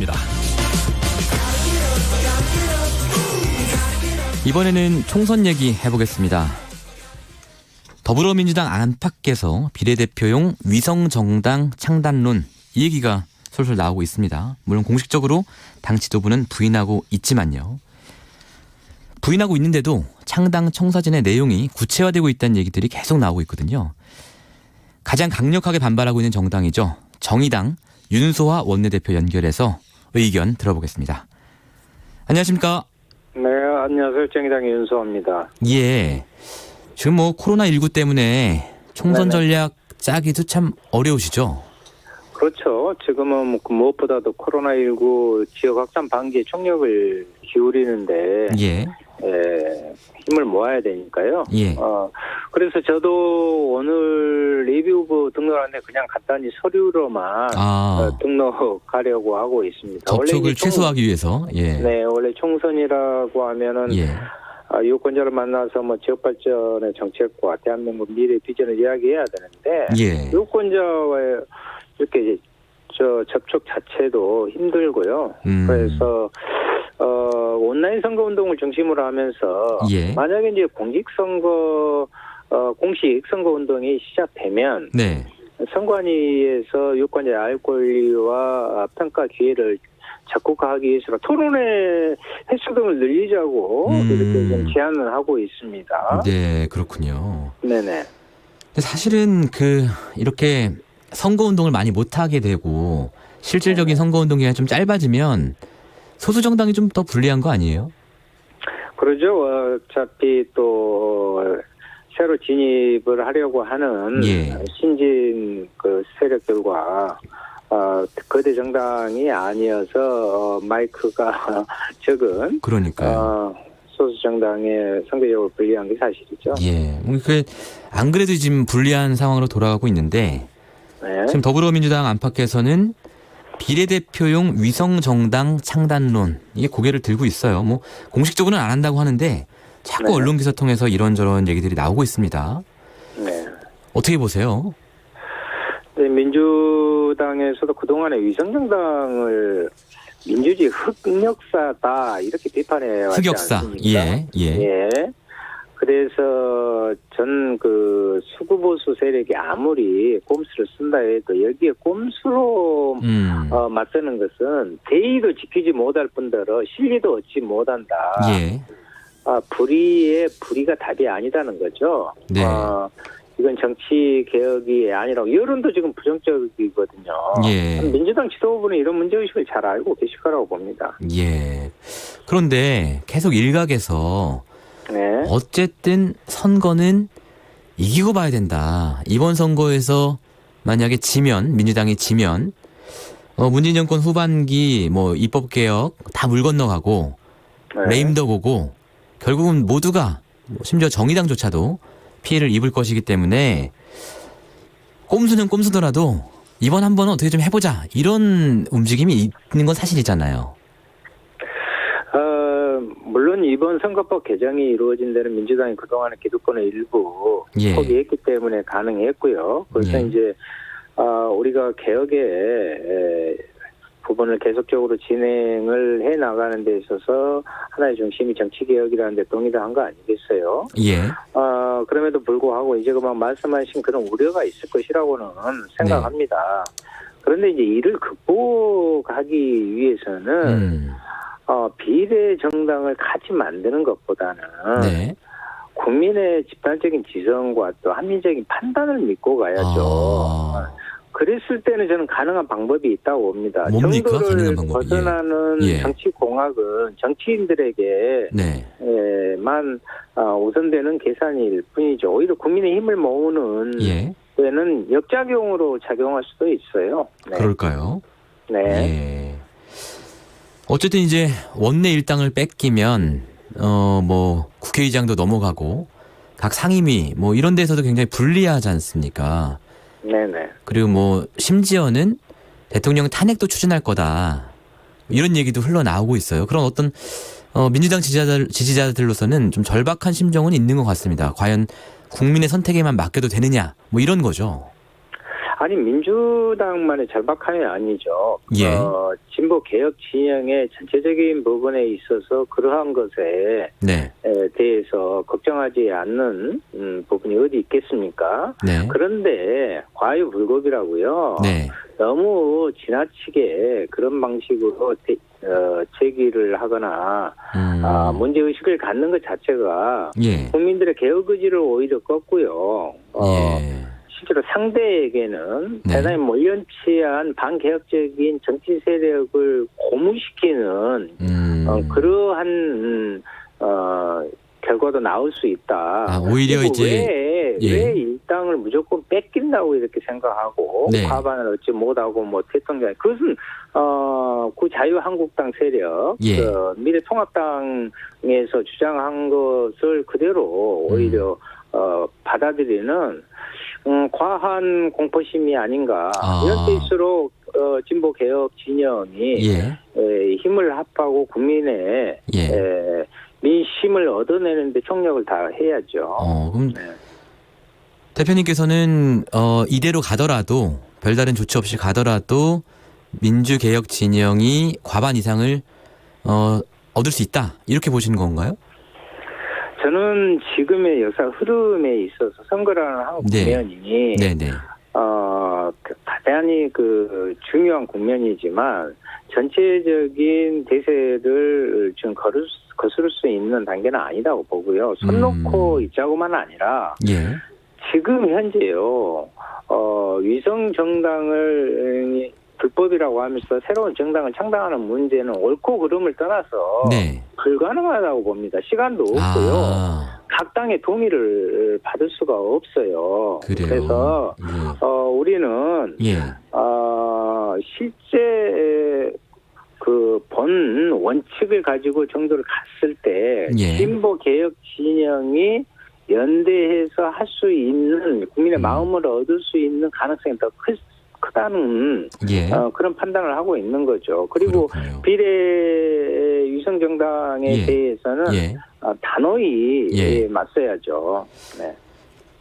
시작합니다. 이번에는 총선 얘기 해보겠습니다. 더불어민주당 안팎에서 비례대표용 위성정당 창단론, 이 얘기가 솔솔 나오고 있습니다. 물론 공식적으로 당 지도부는 부인하고 있지만요. 부인하고 있는데도 창당 청사진의 내용이 구체화되고 있다는 얘기들이 계속 나오고 있거든요. 가장 강력하게 반발하고 있는 정당이죠. 정의당 윤소아 원내대표 연결해서 의견 들어보겠습니다. 안녕하십니까? 네, 안녕하세요. 정의당의 윤소아입니다. 예. 지금 코로나19 때문에 총선 전략 짜기도 참 어려우시죠? 그렇죠. 지금은 무엇보다도 코로나19 지역 확산 방지에 총력을 기울이는데 예. 힘을 모아야 되니까요. 예. 그래서 저도 오늘 예비후보 등록하는데 그냥 간단히 서류로만 등록하려고 하고 있습니다. 접촉을 최소화하기 위해서. 예. 네, 원래 총선이라고 하면은 유권자를 만나서 지역 발전의 정책과 대한민국 미래 비전을 이야기해야 되는데 유권자와의 이렇게 접촉 자체도 힘들고요. 그래서 온라인 선거 운동을 중심으로 하면서 만약에 이제 공식 선거 운동이 시작되면 선관위에서 유권자의 알 권리와 평가 기회를 적극화하기 위해서 토론회 횟수 등을 늘리자고 이렇게 좀 제안을 하고 있습니다. 네, 그렇군요. 네네. 근데 사실은 이렇게 선거 운동을 많이 못 하게 되고 실질적인 선거 운동 기간이 좀 짧아지면 소수 정당이 좀 더 불리한 거 아니에요? 그러죠. 어차피 또 새로 진입을 하려고 하는 신진 세력들과 거대 정당이 아니어서 마이크가 적은 소수 정당의 선거적으로 불리한 게 사실이죠. 예. 안 그래도 지금 불리한 상황으로 돌아가고 있는데 지금 더불어민주당 안팎에서는 비례대표용 위성정당 창단론, 이게 고개를 들고 있어요. 공식적으로는 안 한다고 하는데 자꾸 언론 기사 통해서 이런저런 얘기들이 나오고 있습니다. 네. 어떻게 보세요? 네, 민주당에서도 그동안에 위성정당을 민주주의 흑역사다 이렇게 비판해 왔지 않습니까? 예. 그래서 전 수구보수 세력이 아무리 꼼수를 쓴다 해도 여기에 꼼수로 맞서는 것은 대의도 지키지 못할 뿐더러 실리도 얻지 못한다. 불의가 답이 아니다는 거죠. 네. 이건 정치 개혁이 아니라고 여론도 지금 부정적이거든요. 민주당 지도부는 이런 문제의식을 잘 알고 계실 거라고 봅니다. 예. 그런데 계속 일각에서 어쨌든 선거는 이기고 봐야 된다. 이번 선거에서 만약에 민주당이 지면 문재인 정권 후반기 입법개혁 다 물 건너가고 레임덕 오고 결국은 모두가 심지어 정의당조차도 피해를 입을 것이기 때문에 꼼수는 꼼수더라도 이번 한 번은 어떻게 좀 해보자 이런 움직임이 있는 건 사실이잖아요. 물론 이번 선거법 개정이 이루어진 데는 민주당이 그동안의 기득권을 일부 포기했기 때문에 가능했고요. 그래서 이제 우리가 개혁의 부분을 계속적으로 진행을 해 나가는 데 있어서 하나의 중심이 정치개혁이라는 데 동의를 한 거 아니겠어요? 그럼에도 불구하고 이제 말씀하신 그런 우려가 있을 것이라고는 생각합니다. 그런데 이제 이를 극복하기 위해서는 비례 정당을 같이 만드는 것보다는 국민의 집단적인 지성과 또 합리적인 판단을 믿고 가야죠. 그랬을 때는 저는 가능한 방법이 있다고 봅니다. 뭡니까? 정도를 벗어나는 정치공학은 정치인들에게만 우선되는 계산일 뿐이죠. 오히려 국민의 힘을 모으는 때는 역작용으로 작용할 수도 있어요. 그럴까요? 네. 어쨌든 이제 원내 일당을 뺏기면 국회의장도 넘어가고 각 상임위 이런 데서도 굉장히 불리하지 않습니까? 네네. 그리고 심지어는 대통령 탄핵도 추진할 거다 이런 얘기도 흘러나오고 있어요. 그런 어떤 민주당 지지자들로서는 좀 절박한 심정은 있는 것 같습니다. 과연 국민의 선택에만 맡겨도 되느냐 이런 거죠. 아니 민주당만의 절박함이 아니죠. 예. 진보 개혁 진영의 전체적인 부분에 있어서 그러한 것에 네. 대해서 걱정하지 않는 부분이 어디 있겠습니까? 네. 그런데 과유불급이라고요. 네. 너무 지나치게 그런 방식으로 제기를 하거나 문제의식을 갖는 것 자체가 예. 국민들의 개혁 의지를 오히려 꺾고요. 예. 실제로 상대에게는 네. 대단히 몰연치한 반개혁적인 정치 세력을 고무시키는 그러한 결과도 나올 수 있다. 오히려 이제 왜 일당을 무조건 뺏긴다고 이렇게 생각하고 네. 과반을 얻지 못하고 뭐 대통령 그것은 그 자유한국당 세력 예. 미래통합당에서 주장한 것을 그대로 오히려 받아들이는 과한 공포심이 아닌가. 이럴 때일수록 진보 개혁 진영이 힘을 합하고 국민의 민심을 얻어내는데 총력을 다해야죠. 그럼 대표님께서는 이대로 가더라도 별다른 조치 없이 가더라도 민주개혁 진영이 과반 이상을 얻을 수 있다 이렇게 보시는 건가요? 저는 지금의 역사 흐름에 있어서 선거라는 한 국면이 대단히 중요한 국면이지만 전체적인 대세를 지금 거스를 수 있는 단계는 아니다고 보고요. 손 놓고 있자고만 아니라 지금 현재요. 위성 정당을 불법이라고 하면서 새로운 정당을 창당하는 문제는 옳고 그름을 떠나서 불가능하다고 봅니다. 시간도 없고요. 각 당의 동의를 받을 수가 없어요. 그래요. 그래서 우리는 실제 본 원칙을 가지고 정도를 갔을 때 진보 개혁 진영이 연대해서 할 수 있는 국민의 마음을 얻을 수 있는 가능성이 더 크다는 그런 판단을 하고 있는 거죠. 그리고 비례 위성정당에 대해서는 단호히 맞서야죠. 네.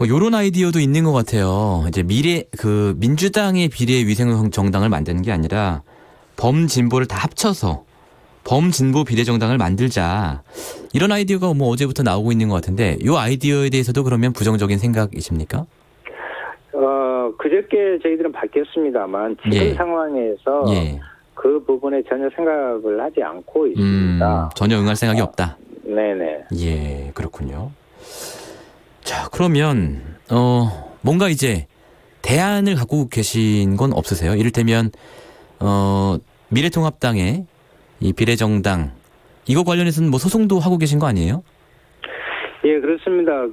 이런 아이디어도 있는 것 같아요. 이제 민주당의 비례 위성정당을 만드는 게 아니라 범진보를 다 합쳐서 범진보 비례정당을 만들자. 이런 아이디어가 어제부터 나오고 있는 것 같은데 이 아이디어에 대해서도 그러면 부정적인 생각이십니까? 그저께 저희들은 밝혔습니다만 지금 상황에서 그 부분에 전혀 생각을 하지 않고 있습니다. 전혀 응할 생각이 없다. 네네. 예, 그렇군요. 자, 그러면 뭔가 이제 대안을 갖고 계신 건 없으세요? 이를테면 미래통합당의 이 비례정당 이거 관련해서는 소송도 하고 계신 거 아니에요? 예, 그렇습니다.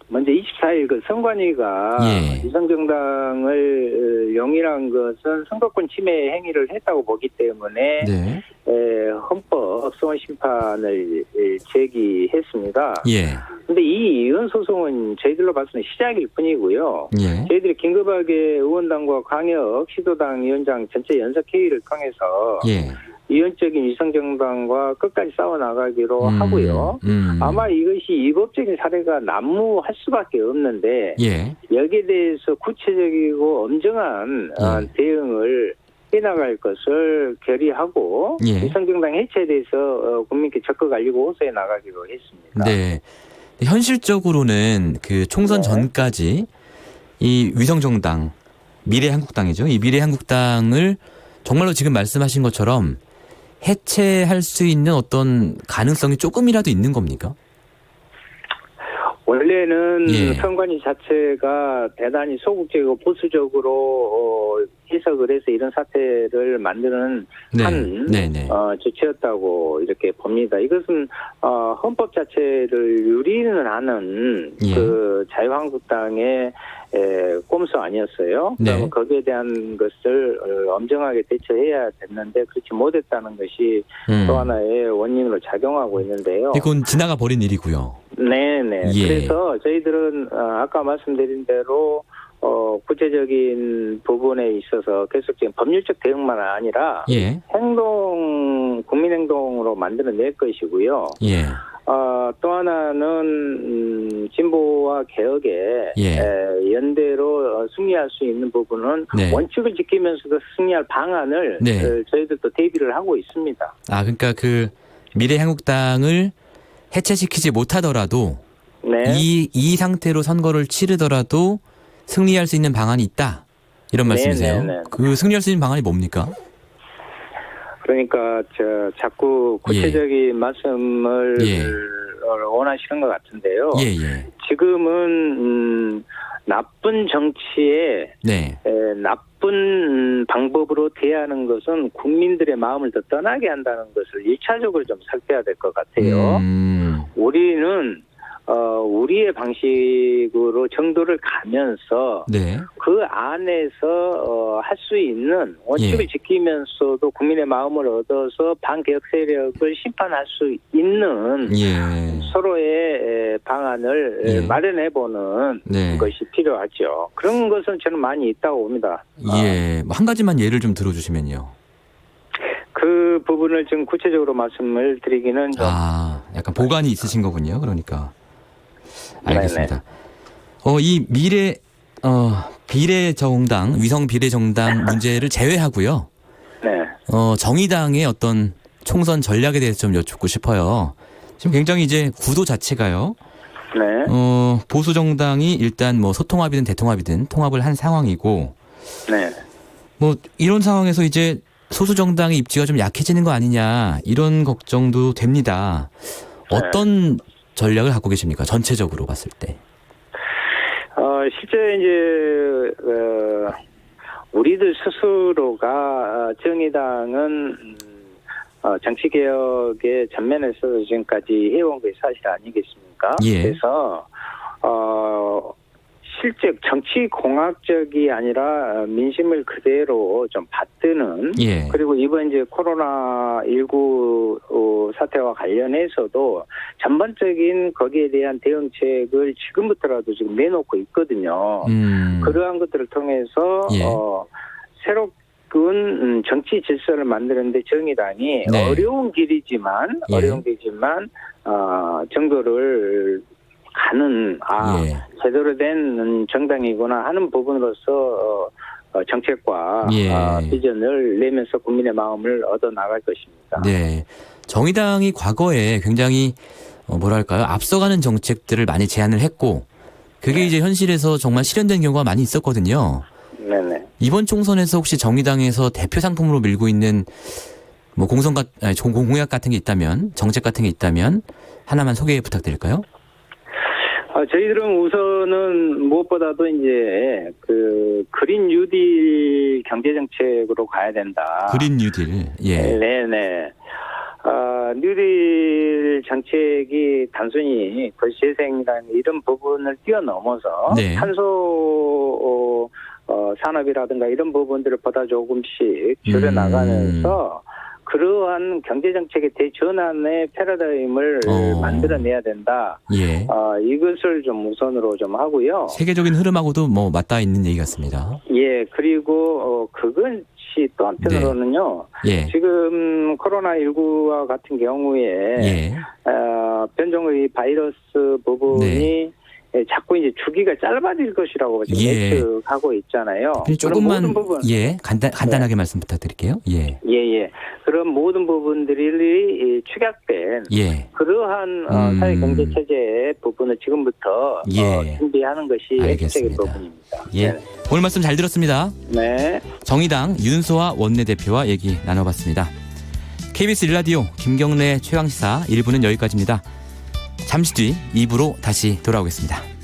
먼저 24일 선관위가 위성정당을 용인한 것은 선거권 침해 행위를 했다고 보기 때문에 헌법 소원 심판을 제기했습니다. 그런데 이 이혼 소송은 저희들로 봐서는 시작일 뿐이고요. 저희들이 긴급하게 의원당과 광역 시도당 위원장 전체 연석회의를 통해서 이원적인 위성정당과 끝까지 싸워나가기로 하고요. 아마 이것이 위법적인 사례가 난무할 수밖에 없는데 여기에 대해서 구체적이고 엄정한 대응을 해나갈 것을 결의하고 위성정당 해체에 대해서 국민께 적극 알리고 호소해 나가기로 했습니다. 네. 현실적으로는 총선 전까지 이 위성정당 미래한국당이죠. 이 미래한국당을 정말로 지금 말씀하신 것처럼 해체할 수 있는 어떤 가능성이 조금이라도 있는 겁니까? 원래는 선관위 자체가 대단히 소극적이고 보수적으로 해석을 해서 이런 사태를 만드는 조치였다고 이렇게 봅니다. 이것은 헌법 자체를 유리는 하는 자유한국당의 꼼수 아니었어요. 그럼 거기에 대한 것을 엄정하게 대처해야 됐는데 그렇지 못했다는 것이 또 하나의 원인으로 작용하고 있는데요. 이건 지나가 버린 일이고요. 네네. 그래서 저희들은 아까 말씀드린 대로 구체적인 부분에 있어서 계속적인 법률적 대응만 아니라 국민행동으로 만들어낼 것이고요. 또 하나는 진보와 개혁에 연대로 승리할 수 있는 부분은 네. 원칙을 지키면서도 승리할 방안을 네. 저희들도 대비를 하고 있습니다. 그러니까 그 미래한국당을 해체시키지 못하더라도 네. 이 상태로 선거를 치르더라도 승리할 수 있는 방안이 있다. 이런 말씀이세요? 네. 그 승리할 수 있는 방안이 뭡니까? 그러니까 자꾸 구체적인 말씀을 원하시는 것 같은데요. 지금은 나쁜 정치에 나쁜 방법으로 대하는 것은 국민들의 마음을 더 떠나게 한다는 것을 1차적으로 좀 살펴야 될 것 같아요. 우리는 우리의 방식으로 정도를 가면서 그 안에서 할 수 있는 원칙을 지키면서도 국민의 마음을 얻어서 반개혁 세력을 심판할 수 있는 서로의 방안을 마련해보는 것이 필요하죠. 그런 것은 저는 많이 있다고 봅니다. 한 가지만 예를 좀 들어주시면요. 그 부분을 좀 구체적으로 말씀을 드리기는 좀 약간 보관이 있으신 거군요. 그러니까. 알겠습니다. 이 비례정당, 위성 비례정당 문제를 제외하고요. 정의당의 어떤 총선 전략에 대해서 좀 여쭙고 싶어요. 지금 굉장히 이제 구도 자체가요. 보수 정당이 일단 뭐 소통합이든 대통합이든 통합을 한 상황이고, 뭐 이런 상황에서 이제 소수 정당의 입지가 좀 약해지는 거 아니냐 이런 걱정도 됩니다. 어떤 전략을 갖고 계십니까? 전체적으로 봤을 때. 실제 이제 우리들 스스로가 정의당은 정치 개혁의 전면에서 지금까지 해온 게 사실 아니겠습니까? 그래서 실제 정치 공학적이 아니라 민심을 그대로 좀 받드는 그리고 이번 이제 코로나19 사태와 관련해서도 전반적인 거기에 대한 대응책을 지금부터라도 지금 내놓고 있거든요. 그러한 것들을 통해서 새로운 정치 질서를 만드는데 정의당이 어려운 길이지만 정도를 가는 제대로 된 정당이구나 하는 부분으로서 정책과 비전을 내면서 국민의 마음을 얻어 나갈 것입니다. 정의당이 과거에 굉장히 뭐랄까요? 앞서가는 정책들을 많이 제안을 했고 그게 이제 현실에서 정말 실현된 경우가 많이 있었거든요. 이번 총선에서 혹시 정의당에서 대표 상품으로 밀고 있는 뭐 공약 같은 게 있다면, 정책 같은 게 있다면 하나만 소개 부탁드릴까요? 저희들은 우선은 무엇보다도 이제 그 그린 뉴딜 경제 정책으로 가야 된다. 그린 뉴딜. 뉴딜 정책이 단순히 도시재생이라는 이런 부분을 뛰어넘어서 탄소 산업이라든가 이런 부분들을 보다 조금씩 줄여나가면서 그러한 경제정책의 대전환의 패러다임을 만들어내야 된다. 이것을 좀 우선으로 좀 하고요. 세계적인 흐름하고도 뭐 맞닿아 있는 얘기 같습니다. 그리고 그것이 또 한편으로는요. 지금 코로나19와 같은 경우에 변종의 바이러스 부분이 자꾸 이제 주기가 짧아질 것이라고 지금 예측하고 있잖아요. 조금만 간단하게 말씀 부탁드릴게요. 그런 모든 부분들이 축약된 그러한 사회 경제 체제의 부분을 지금부터 준비하는 것이 핵심적인 부분입니다. 오늘 말씀 잘 들었습니다. 정의당 윤소아 원내대표와 얘기 나눠봤습니다. KBS 1라디오 김경래 최강시사 1부는 여기까지입니다. 잠시 뒤 2부로 다시 돌아오겠습니다.